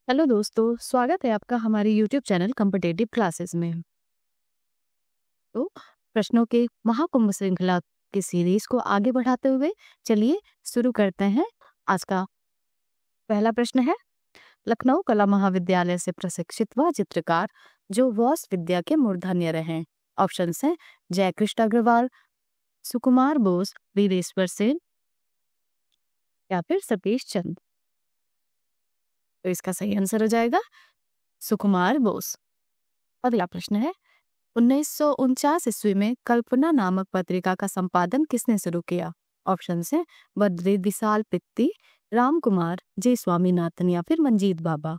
Hello दोस्तों, स्वागत है आपका हमारे YouTube चैनल कॉम्पिटिटिव क्लासेस में। तो प्रश्नों के महाकुंभ श्रृंखला की सीरीज को आगे बढ़ाते हुए चलिए शुरू करते हैं। आज का पहला प्रश्न है, लखनऊ कला महाविद्यालय से प्रशिक्षित वह चित्रकार जो वॉस विद्या के मूर्धन्य रहे। ऑप्शंस हैं जयकृष्ण अग्रवाल, सुकुमार बोस, वीरेश्वर सेन या फिर सतीश चंद। तो इसका सही आंसर हो जाएगा सुकुमार बोस। अगला प्रश्न है, 1949 ईस्वी में कल्पना नामक पत्रिका का संपादन किसने शुरू किया। ऑप्शन है बद्री विशाल पित्ती, राम कुमार, जे स्वामीनाथन या फिर मंजीत बाबा।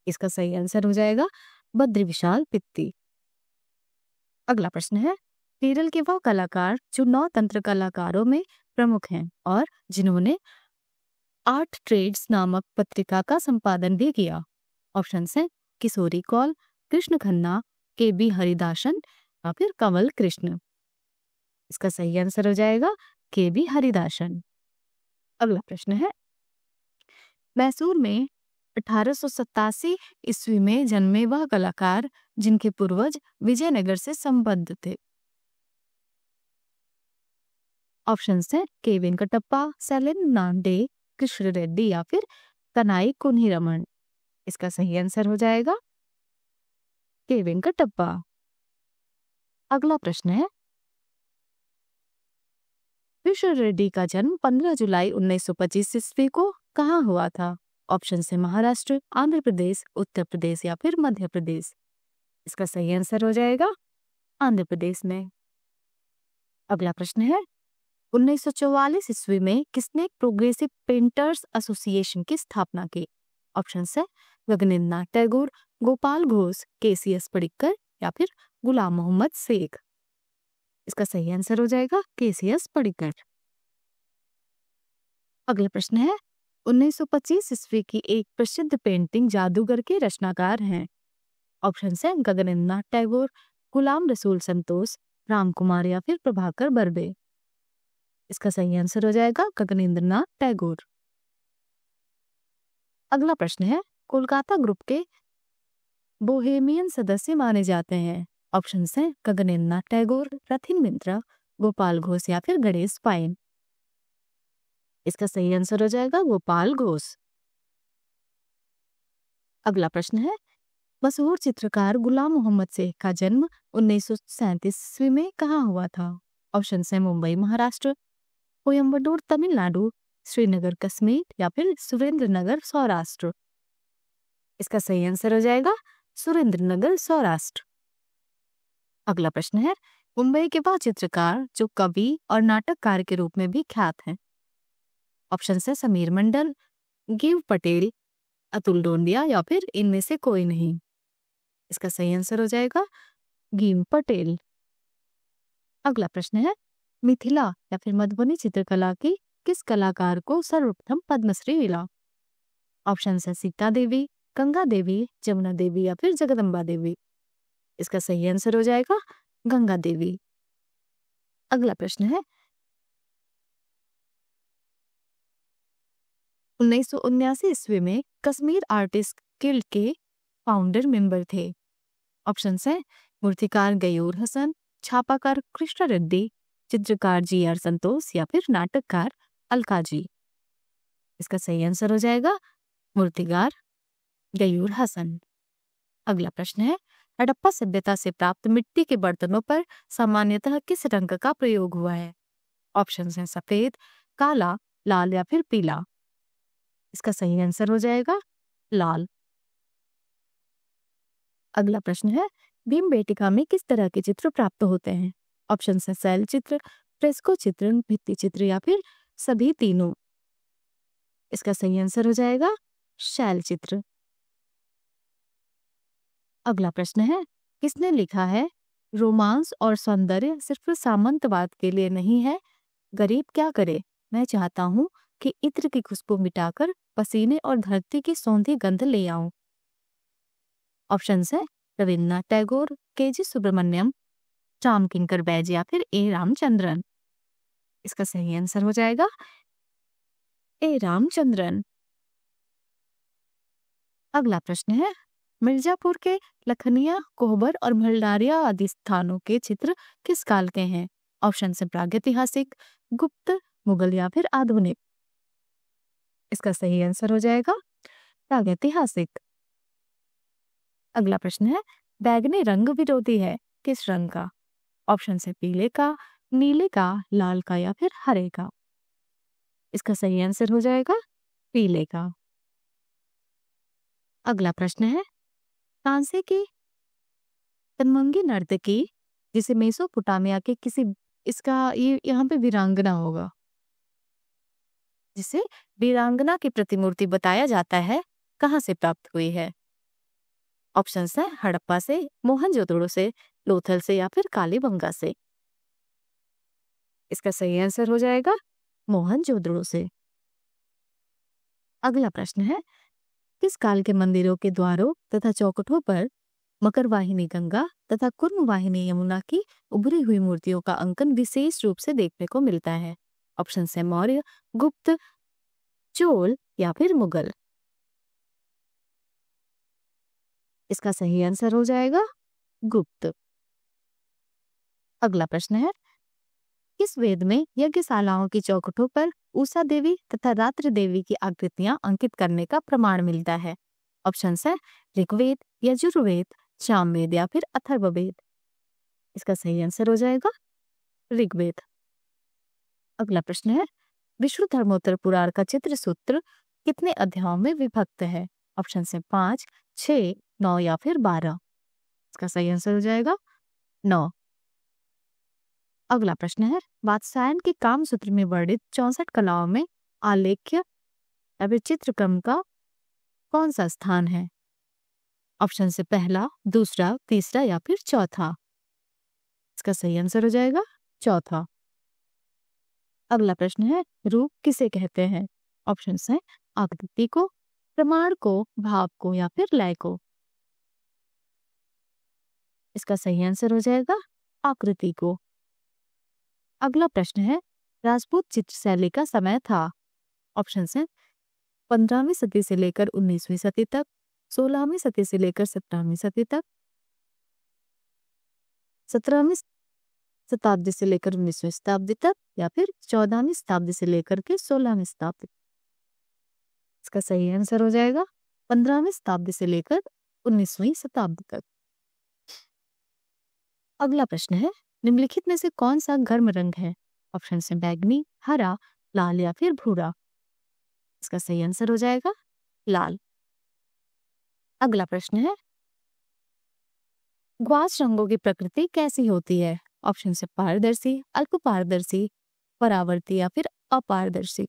इसका सही आंसर हो जाएगा बद्री विशाल पित्ती। अगला प्रश्न है, केरल के वह कलाकार जो 9 तंत्र कलाकारों में प्रमुख हैं और जिन्होंने आर्ट ट्रेड्स नामक पत्रिका का संपादन भी किया। ऑप्शन है किशोरी कौल, कृष्ण खन्ना, के बी हरिदासन या फिर कमल कृष्ण। इसका सही आंसर हो जाएगा के बी हरिदासन। अगला प्रश्न है, मैसूर में 1887 ईस्वी में जन्मे वह कलाकार जिनके पूर्वज विजयनगर से संबद्ध थे। ऑप्शन है के वेंकटप्पा, सैलिन नांडे, कृष्ण रेड्डी या फिर कनाई कुन्हीरमन। इसका सही आंसर हो जाएगा के वेंकटप्पा। अगला प्रश्न है, कृष्ण रेड्डी का जन्म 15 जुलाई 1925 ईस्वी को कहाँ हुआ था। ऑप्शन है महाराष्ट्र, आंध्र प्रदेश, उत्तर प्रदेश या फिर मध्य प्रदेश। इसका सही आंसर हो जाएगा आंध्र प्रदेश में। अगला प्रश्न है, 1944 ईस्वी में किसने प्रोग्रेसिव पेंटर्स एसोसिएशन की स्थापना की। ऑप्शन है गगनेन्द्र टैगोर, गोपाल घोष, केसीएस पडिक्कर या फिर गुलाम मोहम्मद शेख। इसका सही आंसर हो जाएगा केसीएस पडिक्कर। अगला प्रश्न है, 1925 ईस्वी की एक प्रसिद्ध पेंटिंग जादूगर के रचनाकार हैं। ऑप्शन है गगनेन्द्र टैगोर, गुलाम रसूल संतोष, राम कुमार या फिर प्रभाकर बर्वे। इसका सही आंसर हो जाएगा गगनेन्द्र टैगोर। अगला प्रश्न है, कोलकाता ग्रुप के बोहेमियन सदस्य माने जाते हैं। ऑप्शन है गगनेन्द्र टैगोर, रथिन मिंत्रा, गोपाल घोष या फिर गणेश पाइन। इसका सही आंसर हो जाएगा गोपाल घोष। अगला प्रश्न है, मशहूर चित्रकार गुलाम मोहम्मद शेख का जन्म 1937 ईस्वी में कहाँ हुआ था। ऑप्शन है मुंबई महाराष्ट्र, कोयम्बटूर तमिलनाडु, श्रीनगर कश्मीर या फिर सुरेंद्र नगर सौराष्ट्र। इसका सही आंसर हो जाएगा सुरेंद्र नगर सौराष्ट्र। अगला प्रश्न है, मुंबई के वह चित्रकार जो कवि और नाटककार के रूप में भी ख्यात हैं। ऑप्शन है समीर मंडल, गिव पटेल, अतुल डोंडिया या फिर इनमें से कोई नहीं। इसका सही आंसर हो जाएगा गिव पटेल। अगला प्रश्न है, मिथिला या फिर मधुबनी चित्रकला की किस कलाकार को सर्वप्रथम पद्मश्री मिला। ऑप्शन है सीता देवी, गंगा देवी, जमुना देवी या फिर जगदम्बा देवी। इसका सही आंसर हो जाएगा गंगा देवी। अगला प्रश्न है, 1979 ईस्वी में कश्मीर आर्टिस्ट गिल्ड के फाउंडर मेंबर थे। ऑप्शन है मूर्तिकार गयूर हसन, छापाकार कृष्ण रेड्डी, चित्रकार जी आर संतोष या फिर नाटककार अलका जी। इसका सही आंसर हो जाएगा मूर्तिकार गयूर हसन। अगला प्रश्न है, हड़प्पा सभ्यता से प्राप्त मिट्टी के बर्तनों पर सामान्यतः किस रंग का प्रयोग हुआ है। ऑप्शन है सफेद, काला, लाल या फिर पीला। इसका सही आंसर हो जाएगा लाल। अगला प्रश्न है, भीमबेटिका में किस तरह के चित्र प्राप्त होते हैं। ऑप्शन है शैल चित्र, फ्रेस्को चित्र, भित्ति चित्र या फिर सभी तीनों। इसका सही आंसर हो जाएगा शैल चित्र। अगला प्रश्न है, किसने लिखा है, रोमांस और सौंदर्य सिर्फ सामंतवाद के लिए नहीं है, गरीब क्या करे, मैं चाहता हूं कि इत्र की खुशबू मिटाकर पसीने और धरती की सौंधी गंध ले आऊं। ऑप्शन है रविन्द्रनाथ टैगोर, के.जी. सुब्रमण्यम, टॉम किंकर बैज या फिर ए रामचंद्रन। इसका सही आंसर हो जाएगा ए रामचंद्रन। अगला प्रश्न है, मिर्जापुर के लखनिया, कोहबर और भंडारिया आदि स्थानों के चित्र किस काल के हैं? ऑप्शन है प्रागैतिहासिक, गुप्त, मुगल या फिर आधुनिक। इसका सही आंसर हो जाएगा प्रागैतिहासिक। अगला प्रश्न है, बैगनी रंग विरोधी है किस रंग का? ऑप्शन है पीले का, नीले का, लाल का या फिर हरे का। इसका सही आंसर हो जाएगा पीले का। अगला प्रश्न है, कांसे की तन्वंगी नर्तकी जिसे मेसोपोटामिया के किसी, इसका ये यहाँ पे वीरांगना होगा, जिसे वीरांगना की प्रतिमूर्ति बताया जाता है, कहाँ से प्राप्त हुई है? ऑप्शन है हड़प्पा से, मोहनजोदड़ो से, लोथल से या फिर कालीबंगा से। इसका सही आंसर हो जाएगा मोहनजोदड़ो से। अगला प्रश्न है, किस काल के मंदिरों के द्वारों तथा चौखटों पर मकर वाहिनी गंगा तथा कुर्म वाहिनी यमुना की उभरी हुई मूर्तियों का अंकन विशेष रूप से देखने को मिलता है? ऑप्शन है मौर्य, गुप्त, चोल या फिर मुगल। इसका सही आंसर हो जाएगा गुप्त। अगला प्रश्न है, किस वेद में यज्ञशालाओं की चौखटों पर उषा देवी तथा रात्रि देवी की आकृतियां अंकित करने का प्रमाण मिलता है? ऑप्शन है ऋग्वेद, यजुर्वेद, सामवेद या फिर अथर्ववेद। इसका सही आंसर हो जाएगा ऋग्वेद। अगला प्रश्न है, विष्णु धर्मोत्तर पुराण का चित्र सूत्र कितने अध्यायों में विभक्त है? ऑप्शन है 5, 6, 9 या फिर 12। इसका सही आंसर हो जाएगा 9। अगला प्रश्न है, वात्स्यायन के कामसूत्र में वर्णित 64 कलाओं में आलेख्य या फिर चित्रक्रम का कौन सा स्थान है? ऑप्शन से पहला, दूसरा, तीसरा या फिर चौथा। इसका सही आंसर हो जाएगा चौथा। अगला प्रश्न है, रूप किसे कहते हैं? ऑप्शन है आकृति को, प्रमाण को, भाव को या फिर लय को। इसका सही आंसर हो जाएगा आकृति को। अगला प्रश्न है, राजपूत चित्र शैली का समय था? ऑप्शन है 15वीं सदी से लेकर 19वीं सदी तक, 16वीं सदी से लेकर 17वीं सदी तक, 17वीं शताब्दी से लेकर 19वीं शताब्दी तक या फिर 14वीं शताब्दी से लेकर के 16वीं शताब्दी। इसका सही आंसर हो जाएगा 15वीं शताब्दी से लेकर 19वीं शताब्दी तक। अगला प्रश्न है, निम्नलिखित में से कौन सा गर्म रंग है? ऑप्शन है बैगनी, हरा, लाल या फिर भूरा। इसका सही आंसर हो जाएगा लाल। अगला प्रश्न है, ग्वास रंगों की प्रकृति कैसी होती है? ऑप्शन है पारदर्शी, अल्प पारदर्शी, परावर्ती या फिर अपारदर्शी।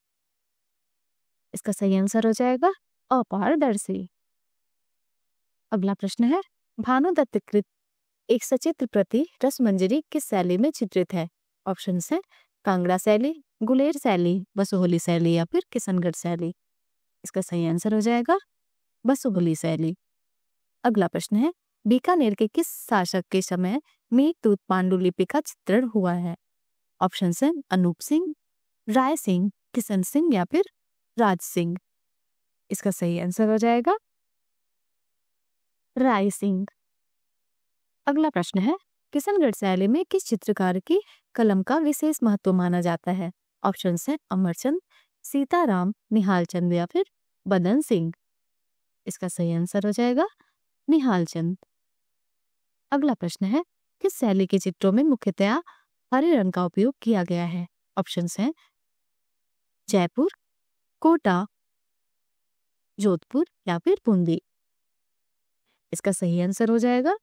इसका सही आंसर हो जाएगा अपारदर्शी। अगला प्रश्न है, भानुदत्त कृत एक सचित्र प्रति रसमंजरी किस शैली में चित्रित है? ऑप्शन है कांगड़ा शैली, गुलेर शैली, बसोहली शैली या फिर किशनगढ़ शैली। इसका सही आंसर हो जाएगा बसोहली शैली। अगला प्रश्न है, बीकानेर के किस शासक के समय मेघदूत पांडुलिपि का चित्रण हुआ है? ऑप्शन है अनूप सिंह, राय सिंह, किशन सिंह या फिर राज सिंह। इसका सही आंसर हो जाएगा राय सिंह। अगला प्रश्न है, किशनगढ़ शैली में किस चित्रकार की कलम का विशेष महत्व माना जाता है? ऑप्शन है अमरचंद, सीताराम, निहाल चंद या फिर बदन सिंह। इसका सही आंसर हो जाएगा निहाल चंद। अगला प्रश्न है, किस शैली के चित्रों में मुख्यतया हरे रंग का उपयोग किया गया है? ऑप्शन है जयपुर, कोटा, जोधपुर या फिर बूंदी। इसका सही आंसर हो जाएगा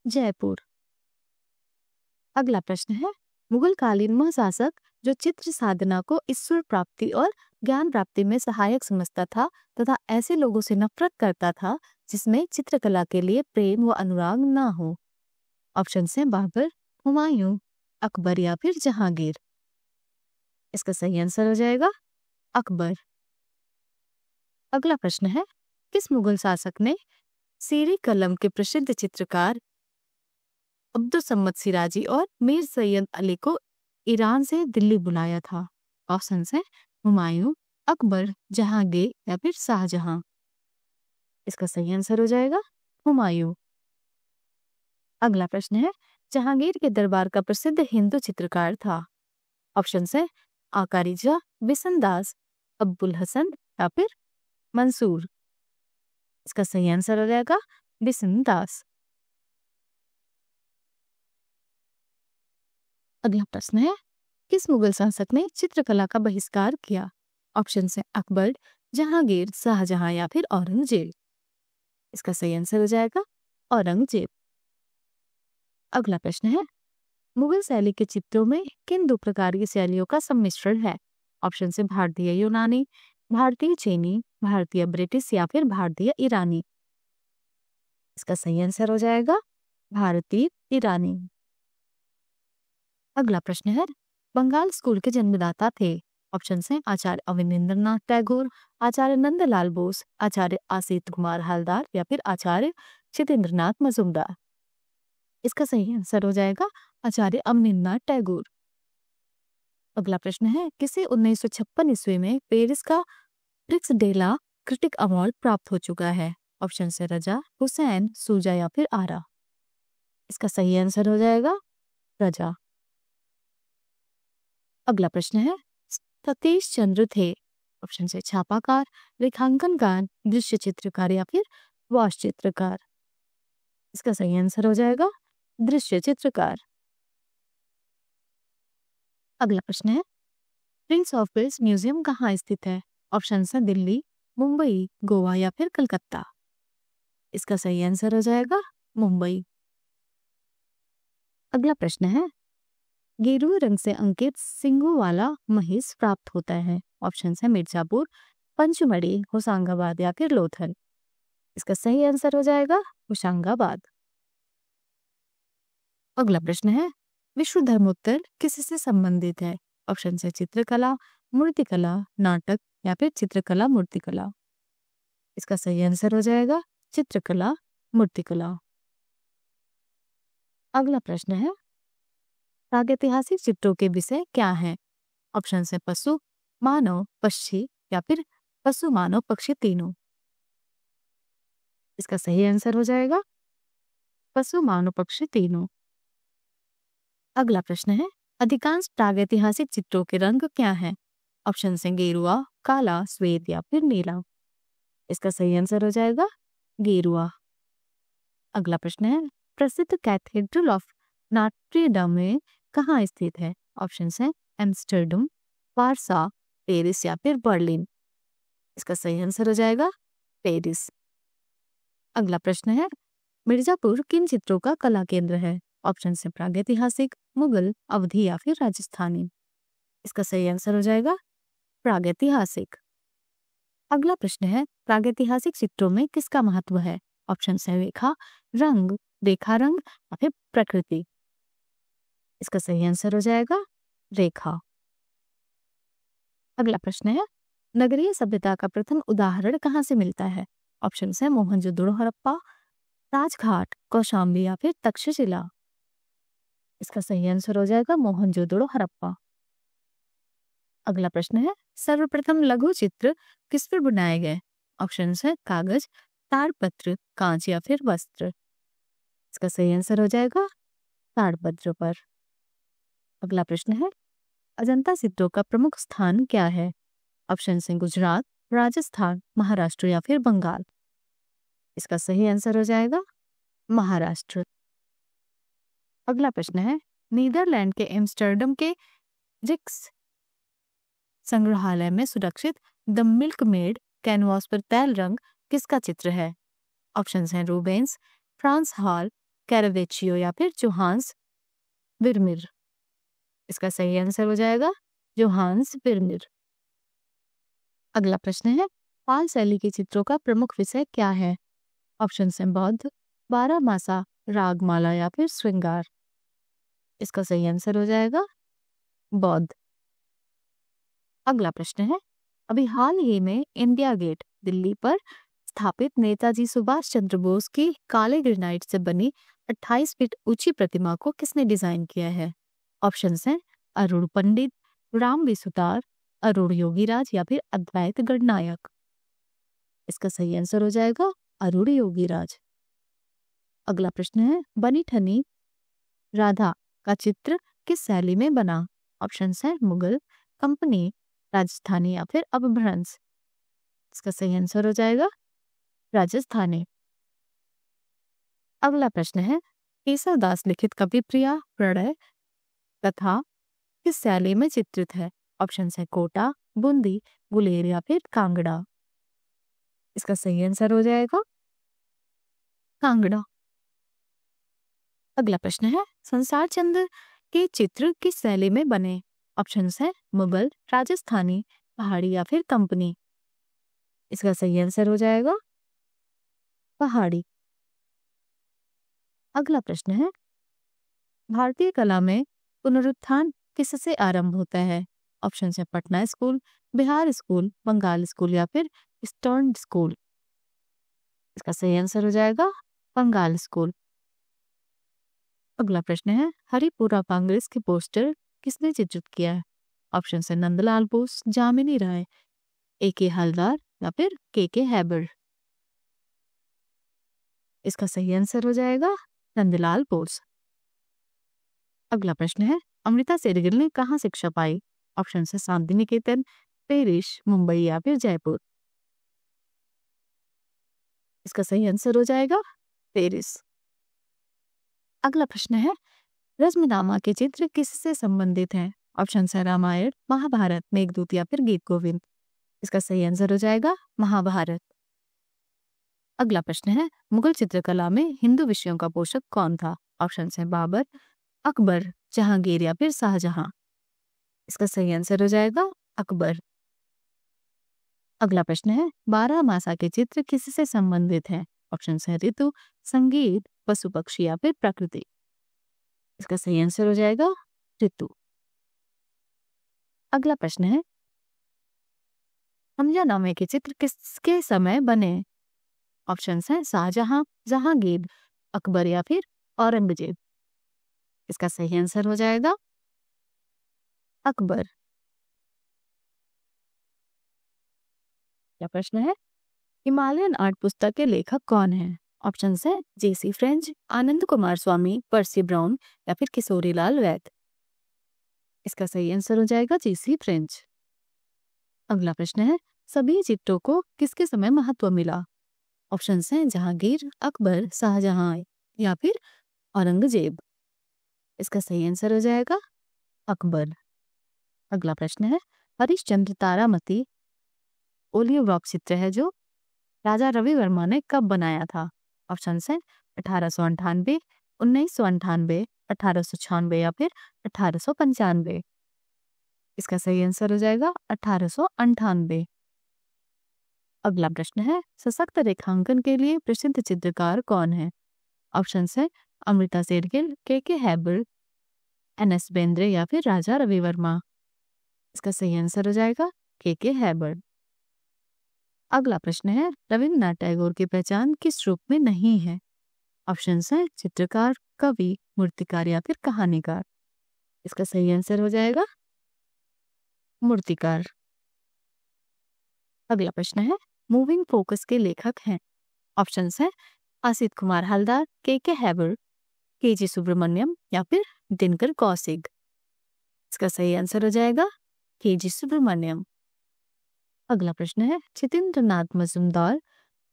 जयपुर। अगला प्रश्न है, मुगल कालीन महाशासक जो चित्र साधना को ईश्वर प्राप्ति और ज्ञान प्राप्ति में सहायक समझता था तथा ऐसे लोगों से नफरत करता था जिसमें चित्रकला के लिए प्रेम व अनुराग ना हो? ऑप्शन है बाबर, हुमायूं, अकबर या फिर जहांगीर। इसका सही आंसर हो जाएगा अकबर। अगला प्रश्न है, किस मुगल शासक ने सीरी कलम के प्रसिद्ध चित्रकार अब्दुल सिराजी और मीर सैयद अली को ईरान से दिल्ली बुलाया था? ऑप्शन है हुमायूं, अकबर, जहांगीर या फिर शाहजहां। इसका सही आंसर हो जाएगा हुमायूं। अगला प्रश्न है, जहांगीर के दरबार का प्रसिद्ध हिंदू चित्रकार था। ऑप्शन है आकारीजा, बिसनदास, अब्बुल हसन या फिर मंसूर। इसका सही आंसर हो जाएगा बिसनदास। अगला प्रश्न है, किस मुगल शासक ने चित्रकला का बहिष्कार किया? ऑप्शन है अकबर, जहांगीर, शाहजहां या फिर औरंगजेब। इसका सही आंसर हो जाएगा औरंगजेब। अगला प्रश्न है, मुगल शैली के चित्रों में किन दो प्रकार की शैलियों का सम्मिश्रण है? ऑप्शन से भारतीय यूनानी, भारतीय चीनी, भारतीय ब्रिटिश या फिर भारतीय ईरानी। इसका सही आंसर हो जाएगा भारतीय ईरानी। अगला प्रश्न है, बंगाल स्कूल के जन्मदाता थे। ऑप्शन है आचार्य अवनींद्रनाथ टैगोर, आचार्य नंदलाल बोस, आचार्य आसित कुमार हालदार या फिर आचार्य चितेंद्रनाथ मजूमदार। इसका सही आंसर हो जाएगा आचार्य अवनींद्रनाथ टैगोर। अगला प्रश्न है, किसे 1956 ईस्वी में पेरिस का प्रिक्स डेला क्रिटिक अवार्ड प्राप्त हो चुका है? ऑप्शन से रजा, हुसैन, सूजा या फिर आरा। इसका सही आंसर हो जाएगा रजा। अगला प्रश्न है, सतीश चंद्र थे। ऑप्शन से छापाकार, रेखांकनकार, दृश्य चित्रकार या फिर वॉश चित्रकार। इसका सही आंसर हो जाएगा दृश्य चित्रकार। अगला प्रश्न है, प्रिंस ऑफ वेल्स म्यूजियम कहाँ स्थित है? ऑप्शन है दिल्ली, मुंबई, गोवा या फिर कलकत्ता। इसका सही आंसर हो जाएगा मुंबई। अगला प्रश्न है, गेरुए रंग से अंकित सींगों वाला महिष प्राप्त होता है? ऑप्शन है मिर्जापुर, पंचमढ़ी, होशंगाबाद या फिर लोथल। इसका सही आंसर हो जाएगा होशंगाबाद। अगला प्रश्न है, विश्व धर्मोत्तर किससे संबंधित है? ऑप्शन है चित्रकला, मूर्तिकला, नाटक या फिर चित्रकला मूर्तिकला। इसका सही आंसर हो जाएगा चित्रकला मूर्तिकला। अगला प्रश्न है, प्रागैतिहासिक चित्रों के विषय क्या हैं? ऑप्शन है पशु, मानव, पक्षी या फिर पशु, मानव, पक्षी तीनों। इसका सही आंसर हो जाएगा पशु, मानव, पक्षी तीनों। अगला प्रश्न है, अधिकांश प्रागैतिहासिक चित्रों के रंग क्या हैं? ऑप्शन है गेरुआ, काला, श्वेत या फिर नीला। इसका सही आंसर हो जाएगा गेरुआ। अगला प्रश्न है, प्रसिद्ध कैथेड्रल ऑफ नॉट्रे-डेम में कहाँ स्थित है? ऑप्शन है एम्स्टर्डम, वारसा, पेरिस या फिर बर्लिन। इसका सही आंसर हो जाएगा पेरिस। अगला प्रश्न है, मिर्जापुर किन चित्रों का कला केंद्र है? ऑप्शन है प्रागैतिहासिक, मुगल, अवधी या फिर राजस्थानी। इसका सही आंसर हो जाएगा प्रागैतिहासिक। अगला प्रश्न है, प्रागैतिहासिक चित्रों में किसका महत्व है? ऑप्शन है रेखा रंग, रेखा रंग या फिर प्रकृति। इसका सही आंसर हो जाएगा रेखा। अगला प्रश्न है, नगरीय सभ्यता का प्रथम उदाहरण कहाँ से मिलता है? ऑप्शन है मोहनजोदड़ो हड़प्पा, राजघाट, कौशाम्बी या फिर तक्षशिला। इसका सही आंसर हो जाएगा मोहनजोदड़ो हड़प्पा। अगला प्रश्न है, सर्वप्रथम लघु चित्र किस पर बनाए गए? ऑप्शन है कागज, ताड़पत्र, कांच या फिर वस्त्र। इसका सही आंसर हो जाएगा ताड़पत्र पर। अगला प्रश्न है, अजंता सिद्धों का प्रमुख स्थान क्या है? ऑप्शन है गुजरात, राजस्थान, महाराष्ट्र या फिर बंगाल। इसका सही आंसर हो जाएगा महाराष्ट्र। अगला प्रश्न है, नीदरलैंड के एम्स्टर्डम के जिक्स संग्रहालय में सुरक्षित द मिल्क मेड कैनवास पर तैल रंग किसका चित्र है? ऑप्शन हैं रूबेंस, फ्रांस हॉल, कैरावेचियो या फिर जोहान्स विरमिर। इसका सही आंसर हो जाएगा जोहान्स विरमिर। अगला प्रश्न है, पाल शैली के चित्रों का प्रमुख विषय क्या है? ऑप्शन हैं बौद्ध, बारहमासा, रागमाला या फिर श्रृंगार। इसका सही आंसर हो जाएगा बौद्ध। अगला प्रश्न है, अभी हाल ही में इंडिया गेट दिल्ली पर स्थापित नेताजी सुभाष चंद्र बोस की काले ग्रेनाइट से बनी 28 फीट ऊंची प्रतिमा को किसने डिजाइन किया है? ऑप्शन हैं अरुण पंडित, राम विसुतार, अरुण योगीराज या फिर अद्वैत गणनायक। इसका सही आंसर हो जाएगा अरुण योगीराज। अगला प्रश्न है, बनी ठनी राधा का चित्र किस शैली में बना? ऑप्शंस है मुगल, कंपनी, राजस्थानी या फिर अपभ्रंश। इसका सही आंसर हो जाएगा राजस्थानी। अगला प्रश्न है, केशव दास लिखित कविप्रिया प्रणय कथा किस शैली में चित्रित है? ऑप्शन है कोटा, बूंदी, गुलेर या फिर कांगड़ा। इसका सही आंसर हो जाएगा कांगड़ा। अगला प्रश्न है, संसार चंद्र के चित्र किस शैली में बने? ऑप्शन है मुगल, राजस्थानी, पहाड़ी या फिर कंपनी। इसका सही आंसर हो जाएगा पहाड़ी। अगला प्रश्न है, भारतीय कला में पुनरुत्थान किससे आरंभ होता है? ऑप्शन है Patna school, Bihar school, Bengal school या फिर ईस्टर्न स्कूल। इसका सही आंसर हो जाएगा बंगाल स्कूल। अगला प्रश्न है, हरिपुरा कांग्रेस के पोस्टर किसने चित्रित किया है? ऑप्शन है नंदलाल बोस, जामिनी राय, A.K. हलदार या फिर K.K. हैबर। इसका सही आंसर हो जाएगा नंदलाल बोस। अगला प्रश्न है, अमृता शेरगिल ने कहाँ शिक्षा पाई? ऑप्शन है शांति निकेतन, पेरिस, मुंबई या फिर जयपुर। इसका सही आंसर हो जाएगा पेरिस। अगला प्रश्न है, रश्मिनामा के चित्र किससे संबंधित हैं? ऑप्शन है रामायण, महाभारत, मेघदूत या फिर गीत गोविंद। इसका सही आंसर हो जाएगा महाभारत। अगला प्रश्न है, मुगल चित्रकला में हिंदू विषयों का पोषक कौन था? ऑप्शन है बाबर, अकबर, जहांगीर या फिर शाहजहां। इसका सही आंसर हो जाएगा अकबर। अगला प्रश्न है, 12 मासा के चित्र किससे संबंधित हैं? ऑप्शन है ऋतु, संगीत, पशु पक्षी या फिर प्रकृति। इसका सही आंसर हो जाएगा ऋतु। अगला प्रश्न है, हमजानामे के चित्र किसके समय बने? ऑप्शन है शाहजहां, जहांगीर, अकबर या फिर औरंगजेब। इसका सही आंसर हो जाएगा अकबर। क्या प्रश्न है, हिमालयन आर्ट पुस्तक के लेखक कौन है? ऑप्शन है J.C. फ्रेंच, आनंद कुमार स्वामी, पर्सी ब्राउन या फिर किशोरीलाल वैद। इसका सही आंसर हो जाएगा J.C. फ्रेंच। अगला प्रश्न है, सभी चित्रों को किसके समय महत्व मिला? ऑप्शन है जहांगीर, अकबर, शाहजहां या फिर औरंगजेब। इसका सही आंसर हो जाएगा अकबर। अगला प्रश्न है, हरिश्चंद्र तारामती ओलियो ब्लॉक चित्र है जो राजा रवि वर्मा ने कब बनाया था? ऑप्शन है 1898, 1998, 1896 या फिर 1895। इसका सही आंसर हो जाएगा 1898। अगला प्रश्न है, सशक्त रेखांकन के लिए प्रसिद्ध चित्रकार कौन है? ऑप्शन है Amrita Shergill, K.K. Haber, N.S. Bendre या फिर राजा रवि वर्मा। इसका सही आंसर हो जाएगा K.K. हैबर। अगला प्रश्न है, रविन्द्रनाथ टैगोर की पहचान किस रूप में नहीं है? ऑप्शन है चित्रकार, कवि, मूर्तिकार या फिर कहानीकार। इसका सही आंसर हो जाएगा मूर्तिकार। अगला प्रश्न है, मूविंग फोकस के लेखक हैं? ऑप्शन है असित कुमार हलदार, K.K. हैबर, K.G. सुब्रमण्यम या फिर दिनकर कौशिक। इसका सही आंसर हो जाएगा K.G. सुब्रमण्यम। अगला प्रश्न है, चितेंद्रनाथ मजूमदार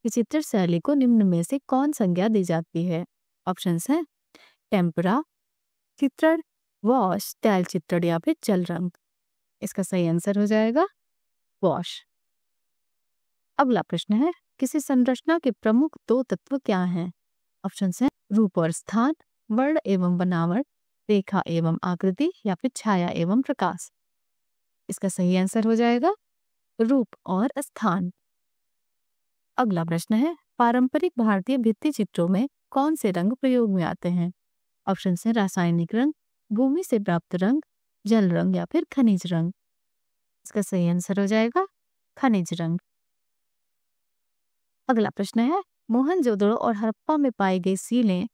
की चित्र शैली को निम्न में से कौन संज्ञा दी जाती है? ऑप्शन है टेम्परा, चित्रण, वॉश, तैल चित्रण या फिर जल रंग। इसका सही आंसर हो जाएगा वॉश। अगला प्रश्न है, किसी संरचना के प्रमुख 2 तत्व क्या हैं? ऑप्शन है रूप और स्थान, वर्ण एवं बनावट, रेखा एवं आकृति या फिर छाया एवं प्रकाश। इसका सही आंसर हो जाएगा रूप और स्थान। अगला प्रश्न है, पारंपरिक भारतीय भित्ति चित्रों में कौन से रंग प्रयोग में आते हैं? ऑप्शन है रासायनिक रंग, भूमि से प्राप्त रंग, जल रंग या फिर खनिज रंग। इसका सही आंसर हो जाएगा खनिज रंग। अगला प्रश्न है, मोहनजोदड़ो और हड़प्पा में पाई गई सीलें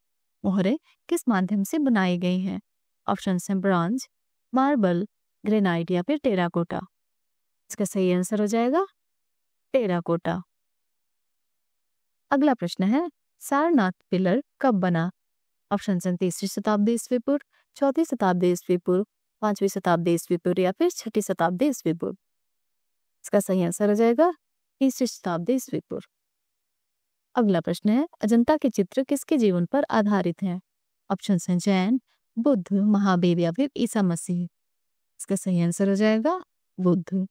मोहरें किस माध्यम से बनाई गई हैं? ऑप्शन है ब्रॉन्ज, मार्बल, ग्रेनाइट या फिर टेराकोटा। इसका सही आंसर हो जाएगा टेराकोटा। अगला प्रश्न है, सारनाथ पिलर कब बना? ऑप्शन है 3री शताब्दी ईस्वी पूर्व, 4वीं शताब्दी ईस्वी पूर्व, 5वीं शताब्दी ईस्वी पूर्व या फिर 6ठी शताब्दी ईस्वी पूर्व। इसका सही आंसर हो जाएगा 3री शताब्दी ईस्वी पूर्व। अगला प्रश्न है, अजंता के चित्र किसके जीवन पर आधारित हैं? ऑप्शन है जैन, बुद्ध, महावीर या फिर ईसा मसीह। इसका सही आंसर हो जाएगा बुद्ध।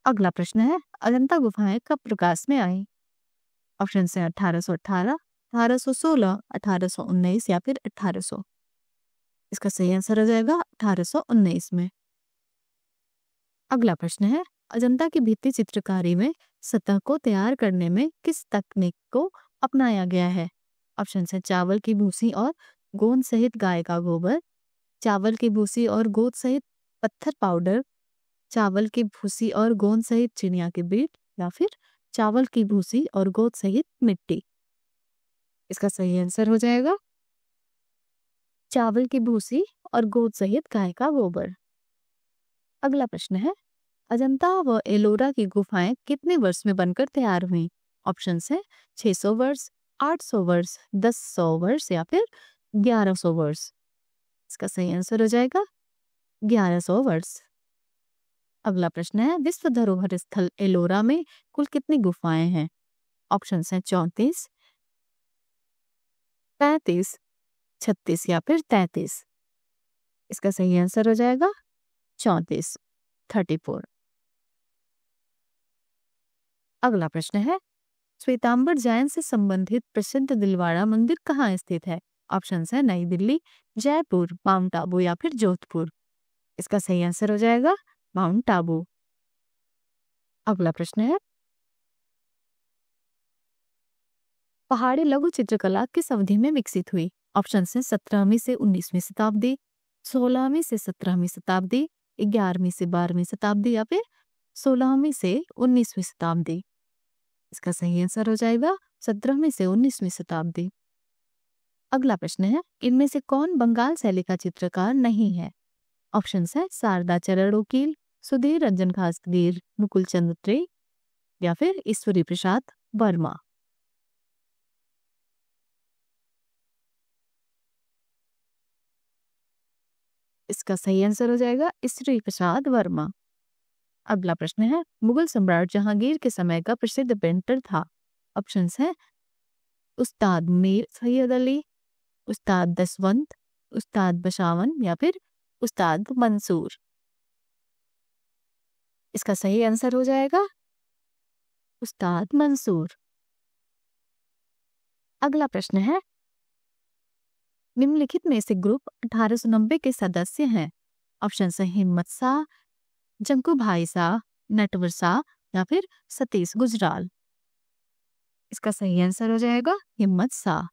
अगला प्रश्न है, अजंता गुफाएं कब प्रकाश में आई? ऑप्शन है 1818, 1816, 1819 या फिर 1800। इसका सही आंसर हो जाएगा 1819 में। अगला प्रश्न है, अजंता की भित्ति चित्रकारी में सतह को तैयार करने में किस तकनीक को अपनाया गया है? ऑप्शन है चावल की भूसी और गोंद सहित गाय का गोबर, चावल की भूसी और गोंद सहित पत्थर पाउडर, चावल की भूसी और गोंद सहित चिड़िया के बीट या फिर चावल की भूसी और गोंद सहित मिट्टी। इसका सही आंसर हो जाएगा चावल की भूसी और गोंद सहित गाय का गोबर। अगला प्रश्न है, अजंता व एलोरा की गुफाएं कितने वर्ष में बनकर तैयार हुई? ऑप्शन है 600 वर्ष, 800 वर्ष, 1000 वर्ष या फिर 1100 वर्ष। इसका सही आंसर हो जाएगा 1100 वर्ष। अगला प्रश्न है, विश्व धरोहर स्थल एलोरा में कुल कितनी गुफाएं हैं? ऑप्शन है 34, 35, 36 या फिर 33। इसका सही आंसर हो जाएगा 34, 34। अगला प्रश्न है, श्वेतांबर जैन से संबंधित प्रसिद्ध दिलवाड़ा मंदिर कहाँ स्थित है? ऑप्शन है नई दिल्ली, जयपुर, माउंट आबू या फिर जोधपुर। इसका सही आंसर हो जाएगा माउंट आबू। अगला प्रश्न है, पहाड़ी लघु चित्रकला किस अवधि में विकसित हुई? ऑप्शन है 17वीं से 19वीं शताब्दी, 16वीं से 17वीं शताब्दी, 11वीं से 12वीं शताब्दी या फिर 16वीं से 19वीं शताब्दी। इसका सही आंसर हो जाएगा 17वीं से 19वीं शताब्दी। अगला प्रश्न है, इनमें से कौन बंगाल शैली का चित्रकार नहीं है? ऑप्शन है शारदा चरण वकील, सुधीर रंजन खासगीर, मुकुल चंद्र रे या फिर ईश्वरी प्रसाद वर्मा। इसका सही आंसर हो जाएगा ईश्वरी प्रसाद वर्मा। अगला प्रश्न है, मुगल सम्राट जहांगीर के समय का प्रसिद्ध पेंटर था? ऑप्शन है उस्ताद मीर सैयद अली, उस्ताद दसवंत, उस्ताद बशावन या फिर उस्ताद मंसूर। इसका सही आंसर हो जाएगा उस्ताद मंसूर। अगला प्रश्न है, निम्नलिखित में से ग्रुप 1890 के सदस्य हैं? ऑप्शन है हिम्मत शाह, जंकू भाई शाह, नटवर शाह या फिर सतीश गुजराल। इसका सही आंसर हो जाएगा हिम्मत शाह।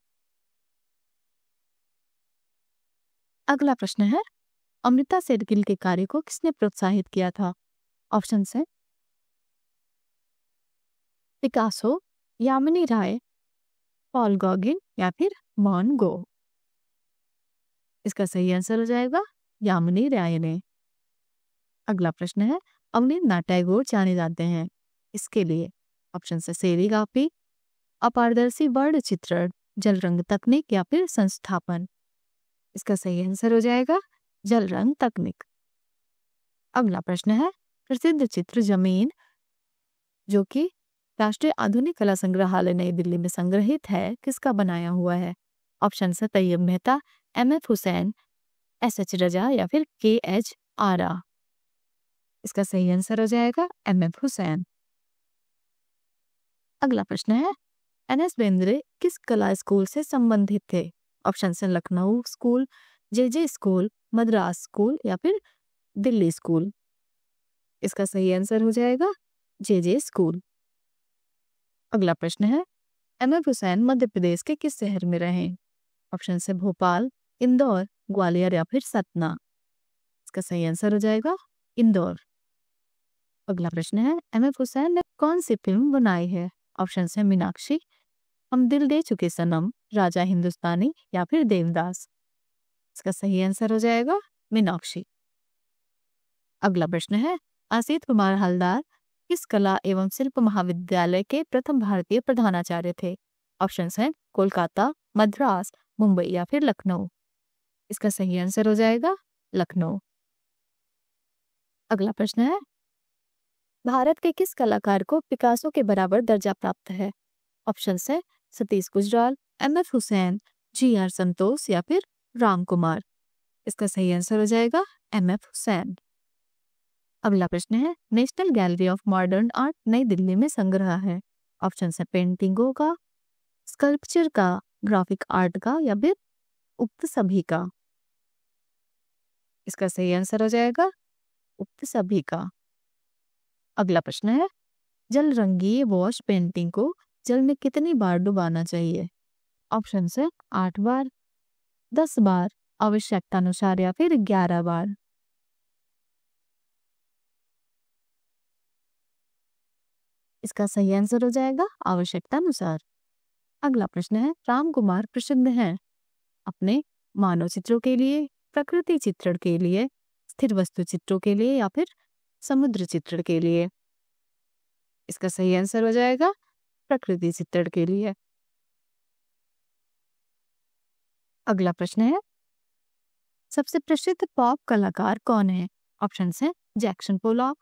अगला प्रश्न है, अमृता शेरगिल के कार्य को किसने प्रोत्साहित किया था? ऑप्शन है पिकासो, यामिनी राय, पॉल गॉगिन या फिर मॉन गो। इसका सही आंसर हो जाएगा यामिनी राय ने। अगला प्रश्न है, अवनींद्रनाथ टैगोर जाने जाते हैं इसके लिए? ऑप्शन है सेरीगापी, अपारदर्शी वर्ण चित्रण, जल रंग तकनीक या फिर संस्थापन। इसका सही आंसर हो जाएगा जल रंग तकनीक। अगला प्रश्न है, प्रसिद्ध चित्र जमीन जो कि राष्ट्रीय आधुनिक कला संग्रहालय नई दिल्ली में संग्रहित है, किसका बनाया हुआ है? ऑप्शन है तैयब मेहता, एम.एफ. हुसैन, एस.एच. रजा या फिर के.एच. आरा। इसका सही आंसर हो जाएगा एम.एफ. हुसैन। अगला प्रश्न है, एन.एस. बेंद्रे किस कला स्कूल से संबंधित थे? ऑप्शन है लखनऊ स्कूल, जे स्कूल, मद्रास स्कूल या फिर दिल्ली स्कूल। इसका सही आंसर हो जाएगा जे स्कूल। अगला प्रश्न है, एम.एफ. हुसैन मध्य प्रदेश के किस शहर में रहे? ऑप्शन है भोपाल, इंदौर, ग्वालियर या फिर सतना। इसका सही आंसर हो जाएगा इंदौर। अगला प्रश्न है, एम.एफ. हुसैन ने कौन सी फिल्म बनाई है? ऑप्शन है मीनाक्षी, हम दिल दे चुके सनम, राजा हिंदुस्तानी या फिर देवदास। इसका सही आंसर हो जाएगा मीनाक्षी। अगला प्रश्न है, असित कुमार हलदार किस कला एवं शिल्प महाविद्यालय के प्रथम भारतीय प्रधानाचार्य थे? ऑप्शंस हैं कोलकाता, मद्रास, मुंबई या फिर लखनऊ। इसका सही आंसर हो जाएगा लखनऊ। अगला प्रश्न है, भारत के किस कलाकार को पिकासो के बराबर दर्जा प्राप्त है? ऑप्शंस है सतीश गुजराल, एम.एफ. हुसैन, जी.आर. संतोष या फिर राम कुमार। इसका सही आंसर हो जाएगा एम.एफ. हुसैन। अगला प्रश्न है, national gallery of modern art नई दिल्ली में संग्रह है। ऑप्शंस है पेंटिंगों का, स्कल्पचर का, ग्राफिक आर्ट का या फिर उक्त सभी का। इसका सही आंसर हो जाएगा उक्त सभी का। अगला प्रश्न है, जल रंगीय वॉश पेंटिंग को जल में कितनी बार डुबाना चाहिए? ऑप्शन है 8 बार, 10 बार, आवश्यकतानुसार या फिर 11 बार। इसका सही आंसर हो जाएगा आवश्यकतानुसार। अगला प्रश्न है, राम कुमार प्रसिद्ध हैं अपने मानव चित्रों के लिए, प्रकृति चित्रण के लिए, स्थिर वस्तु चित्रों के लिए या फिर समुद्र चित्रण के लिए। इसका सही आंसर हो जाएगा प्रकृति चित्रण के लिए। अगला प्रश्न है, सबसे प्रसिद्ध पॉप कलाकार कौन है? ऑप्शंस हैं जैक्सन पोलॉक,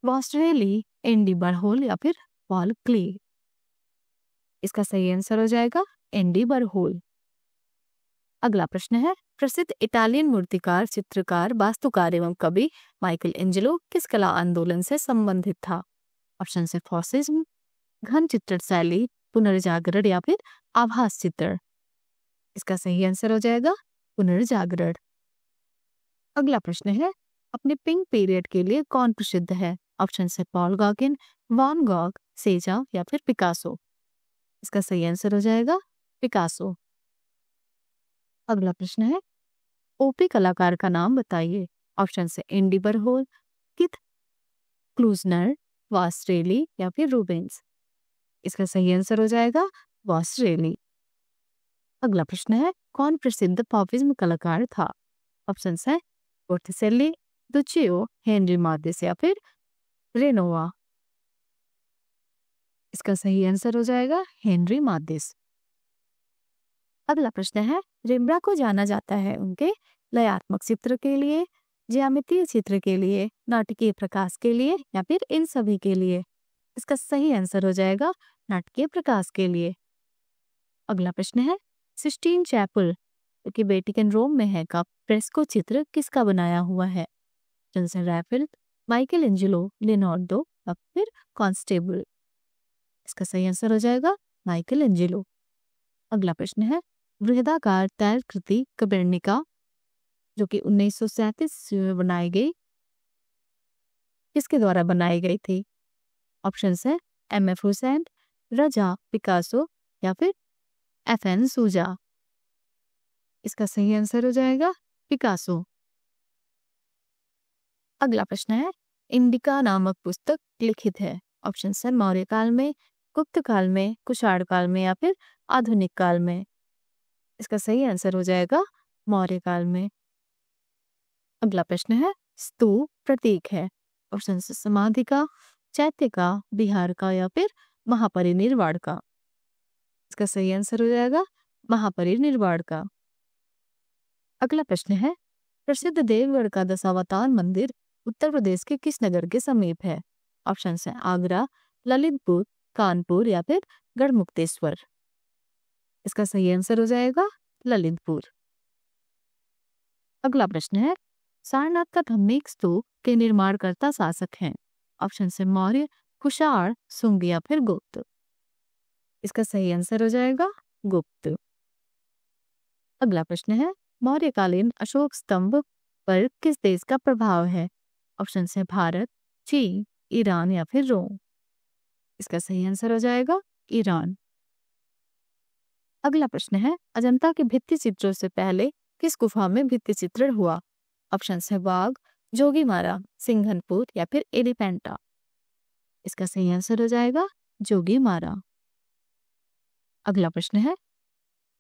वॉस्ट्रेली, एंडी वॉरहोल या फिर पॉल क्ले। इसका सही आंसर हो जाएगा एंडी वॉरहोल। अगला प्रश्न है, प्रसिद्ध इटालियन मूर्तिकार, चित्रकार, वास्तुकार एवं कवि माइकल एंजेलो किस कला आंदोलन से संबंधित था? ऑप्शन है फॉसिज्म, घन चित्रण शैली, पुनर्जागरण या फिर आभास चित्रण। इसका सही आंसर हो जाएगा पुनर्जागरण। अगला प्रश्न है, अपने पिंक पीरियड के लिए कौन प्रसिद्ध है? ऑप्शन है पॉल गॉगिन, वैन गॉग, सेजा या फिर पिकासो। इसका सही आंसर हो जाएगा पिकासो। अगला प्रश्न है, ओपी कलाकार का नाम बताइए। ऑप्शन है एंडी वॉरहोल, किथ क्लूजनर, वॉस्ट्रेली या फिर रूबेंस। इसका सही आंसर हो जाएगा वॉस्ट्रेली। अगला प्रश्न है, कौन प्रसिद्ध पॉपिज्म कलाकार था? ऑप्शन है बोटिसेली, दुचियो, हेनरी मार्दिस या फिर रेनोवा। इसका सही आंसर हो जाएगा हेनरी मार्दिस। अगला प्रश्न है, रिम्ब्रा को जाना जाता है उनके लयात्मक चित्र के लिए, ज्यामितीय चित्र के लिए, नाटकीय प्रकाश के लिए या फिर इन सभी के लिए। इसका सही आंसर हो जाएगा नाटकीय प्रकाश के लिए। अगला प्रश्न है, सिस्टीन चैपल जो कि वेटिकन रोम में है का फ्रेस्को चित्र किसका बनाया हुआ है? Johnson Raphael, Michael Angelo, Leonardo या फिर कॉन्स्टेबल। इसका सही आंसर हो जाएगा माइकल एंजेलो। अगला प्रश्न है, बृहदाकार तैल कृति कबर्निका जो कि 1937 में बनाई गई, किसके द्वारा बनाई गई थी? ऑप्शंस है एम.एफ. हुसैन, रजा, पिकासो या फिर एफ.एन. सूजा। इसका सही आंसर हो जाएगा पिकासो। अगला प्रश्न है, इंडिका नामक पुस्तक लिखित है। ऑप्शन है मौर्य काल में, गुप्त काल में, कुषाण काल में या फिर आधुनिक काल में। इसका सही आंसर हो जाएगा मौर्य काल में। अगला प्रश्न है, स्तूप प्रतीक है। ऑप्शन है समाधि का, चैत्य का, बिहार का या फिर महापरिनिर्वाण का। इसका सही आंसर हो जाएगा महापरिनिर्वाण का। अगला प्रश्न है, प्रसिद्ध देवगढ़ का दशावतार मंदिर उत्तर प्रदेश के किस नगर के समीप है? ऑप्शन है आगरा, ललितपुर, कानपुर या फिर गढ़मुक्तेश्वर। इसका सही आंसर हो जाएगा ललितपुर। अगला प्रश्न है, सारनाथ का धम्मिक स्तूप के निर्माणकर्ता शासक हैं? ऑप्शन है मौर्य, कुषाण, शुंग या फिर गुप्त। इसका सही आंसर हो जाएगा गुप्त। अगला प्रश्न है, मौर्यकालीन अशोक स्तंभ पर किस देश का प्रभाव है? ऑप्शन है भारत, चीन, ईरान या फिर रोम। इसका सही आंसर हो जाएगा ईरान। अगला प्रश्न है, अजंता के भित्ति चित्रों से पहले किस गुफा में भित्ति चित्रण हुआ? ऑप्शन है बाघ, जोगीमारा, सिंघनपुर या फिर एलिफेंटा। इसका सही आंसर हो जाएगा जोगीमारा। अगला प्रश्न है,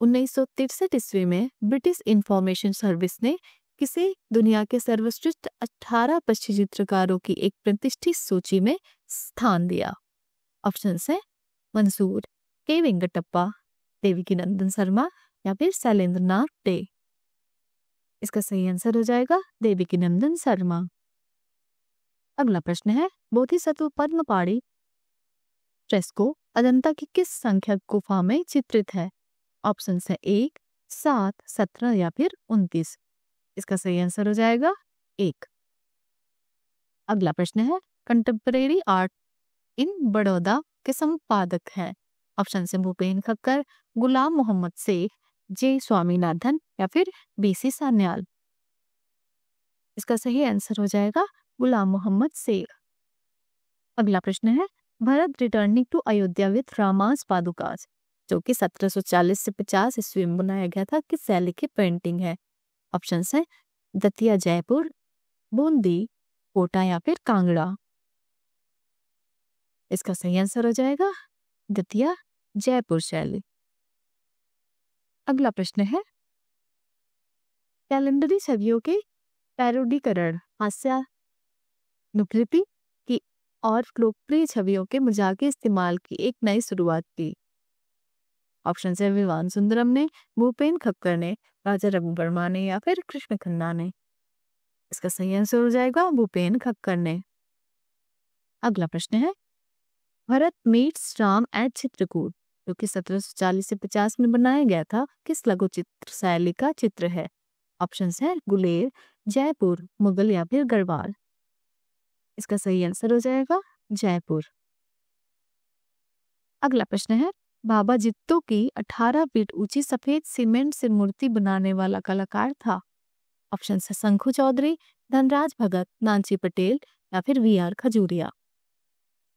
1963 ईस्वी में ब्रिटिश इंफॉर्मेशन सर्विस ने किसे दुनिया के सर्वश्रेष्ठ 18 पश्चिमी चित्रकारों की एक प्रतिष्ठित सूची में स्थान दिया? ऑप्शन है मंसूर, के वेंकटप्पा, देवकीनंदन शर्मा या फिर शैलेंद्र नाथ डे। इसका सही आंसर हो जाएगा देवकीनंदन शर्मा। अगला प्रश्न है, बोधिसत्व पद्मपाणि फ्रेस्को अजंता की किस संख्या गुफा में चित्रित है? ऑप्शन है 1, 7, 17 या फिर 29। इसका सही आंसर हो जाएगा 1। अगला प्रश्न है, कंटेम्परेरी आर्ट इन बड़ौदा के संपादक हैं? ऑप्शन से भूपेन खक्कर, गुलाम मोहम्मद शेख, जे स्वामीनाथन या फिर बीसी सान्याल। इसका सही आंसर हो जाएगा गुलाम मोहम्मद शेख। अगला प्रश्न है, Bharat returning to Ayodhya with Rama's padukas जो कि 1740 से 50 ईस्वी में बनाया गया था, किस शैली की पेंटिंग है? ऑप्शन है दतिया जयपुर, बूंदी, कोटा या फिर कांगड़ा। इसका सही आंसर हो जाएगा दतिया जयपुर शैली। अगला प्रश्न है, कैलेंडरी छवियों के पैरोडीकरण हास्यानुकृति की और लोकप्रिय छवियों के मजाकी इस्तेमाल की एक नई शुरुआत की? ऑप्शन है विवान सुंदरम ने, भूपेन खक्कर ने, राजा रविवर्मा ने या फिर कृष्ण खन्ना ने। इसका सही आंसर हो जाएगा भूपेन खक्कर ने। अगला प्रश्न है, भरत मीट्स राम एट चित्रकूट जो कि 1740 से 50 में बनाया गया था, किस लघु चित्र शैली का चित्र है? ऑप्शन है गुलेर, जयपुर, मुगल या फिर गढ़वाल। इसका सही आंसर हो जाएगा जयपुर। अगला प्रश्न है, बाबा जित्तो की 18 फीट ऊंची सफेद सीमेंट से मूर्ति बनाने वाला कलाकार था? ऑप्शन है शंखु चौधरी, धनराज भगत, नानसी पटेल या फिर वी.आर. खजूरिया।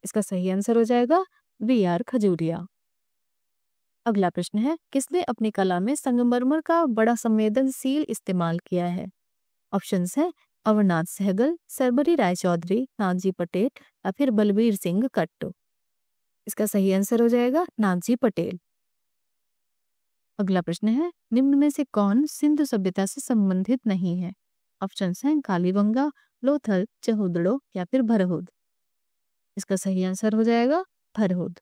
इसका सही आंसर हो जाएगा वी.आर. खजूरिया। अगला प्रश्न है, किसने अपनी कला में संगमरमर का बड़ा संवेदनशील इस्तेमाल किया है? ऑप्शन है अमरनाथ सहगल, सरबरी राय चौधरी, नानजी पटेल या फिर बलबीर सिंह कट्टू। इसका सही आंसर हो जाएगा नानजी पटेल। अगला प्रश्न है, निम्न में से कौन सिंधु सभ्यता से संबंधित नहीं है? ऑप्शन है कालीबंगा, लोथल, चहुदड़ो या फिर भरहुद। इसका सही आंसर हो जाएगा भरहुद।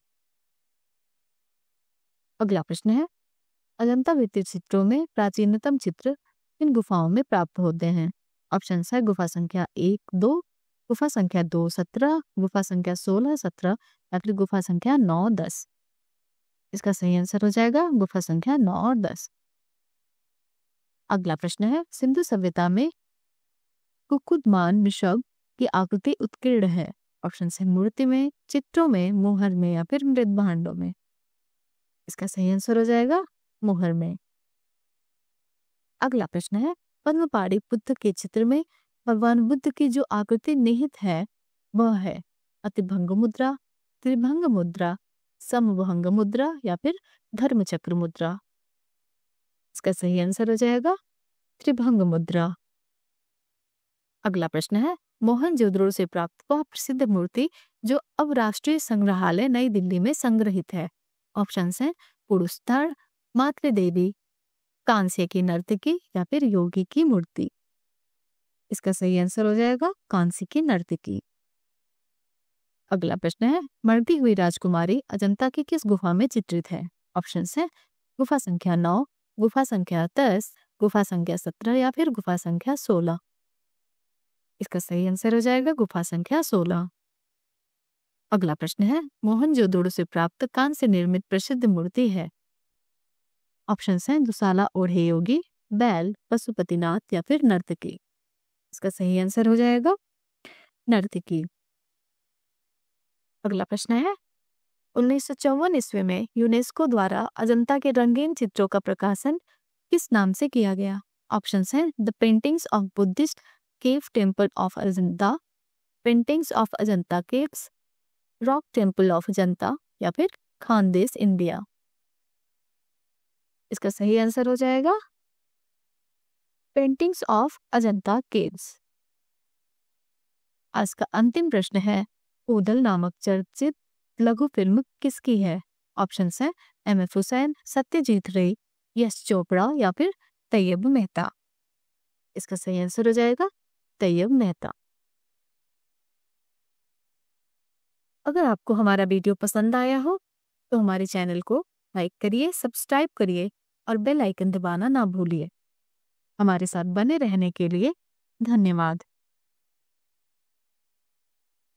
अगला प्रश्न है, अजंता भित्ति चित्रों में प्राचीनतम चित्र इन गुफाओं में प्राप्त होते हैं? ऑप्शन है गुफा संख्या 1, 2, गुफा संख्या 2, 17, गुफा संख्या 16, 17 या फिर गुफा संख्या 9, 10। इसका सही आंसर हो जाएगा गुफा संख्या 9 और 10। अगला प्रश्न है, सिंधु सभ्यता में कुकुदमान ऋषभ की आकृति उत्कीर्ण है? ऑप्शन है मूर्ति में, चित्रों में, मोहर में या फिर मृत भांडों में। इसका सही आंसर हो जाएगा मोहर में। अगला प्रश्न है, पद्मपाणि बुद्ध के चित्र में भगवान बुद्ध की जो आकृति निहित है वह है अतिभंग मुद्रा, त्रिभंग मुद्रा, समभंग मुद्रा या फिर धर्मचक्र मुद्रा। इसका सही आंसर हो जाएगा त्रिभंग मुद्रा। अगला प्रश्न है, मोहनजोदड़ो से प्राप्त वह प्रसिद्ध मूर्ति जो अब राष्ट्रीय संग्रहालय नई दिल्ली में संग्रहित है? ऑप्शन है पुरुषधर, मातृ देवी, कांस्य की नर्तकी या फिर योगी की मूर्ति। इसका सही आंसर हो जाएगा कांस्य की नर्तकी। अगला प्रश्न है, मरती हुई राजकुमारी अजंता की किस गुफा में चित्रित है? ऑप्शन है गुफा संख्या 9, गुफा संख्या 10, गुफा संख्या 17 या फिर गुफा संख्या 16। इसका सही आंसर हो जाएगा गुफा संख्या 16। अगला प्रश्न है, मोहनजोदड़ो से प्राप्त कांस्य निर्मित प्रसिद्ध मूर्ति है? ऑप्शन है दुसाला ओढ़े योगी, बैल, पशुपतिनाथ या फिर नर्तकी। इसका सही आंसर हो जाएगा नर्तकी। अगला प्रश्न है, 1954 ईस्वी में यूनेस्को द्वारा अजंता के रंगीन चित्रों का प्रकाशन किस नाम से किया गया? ऑप्शन है the paintings of Buddhist cave temple of Ajanta, paintings of Ajanta caves, rock temple of Ajanta या फिर खानदेश इंडिया। इसका सही आंसर हो जाएगा पेंटिंग्स ऑफ अजंता केव्स। आज का अंतिम प्रश्न है, ऊदल नामक चर्चित लघु फिल्म किसकी है? ऑप्शन है एम.एफ. हुसैन, सत्यजीत रे, यश चोपड़ा या फिर तैयब मेहता। इसका सही आंसर हो जाएगा तैयब मेहता। अगर आपको हमारा वीडियो पसंद आया हो तो हमारे चैनल को लाइक करिए, सब्सक्राइब करिए और बेल आइकन दबाना ना भूलिए। हमारे साथ बने रहने के लिए धन्यवाद।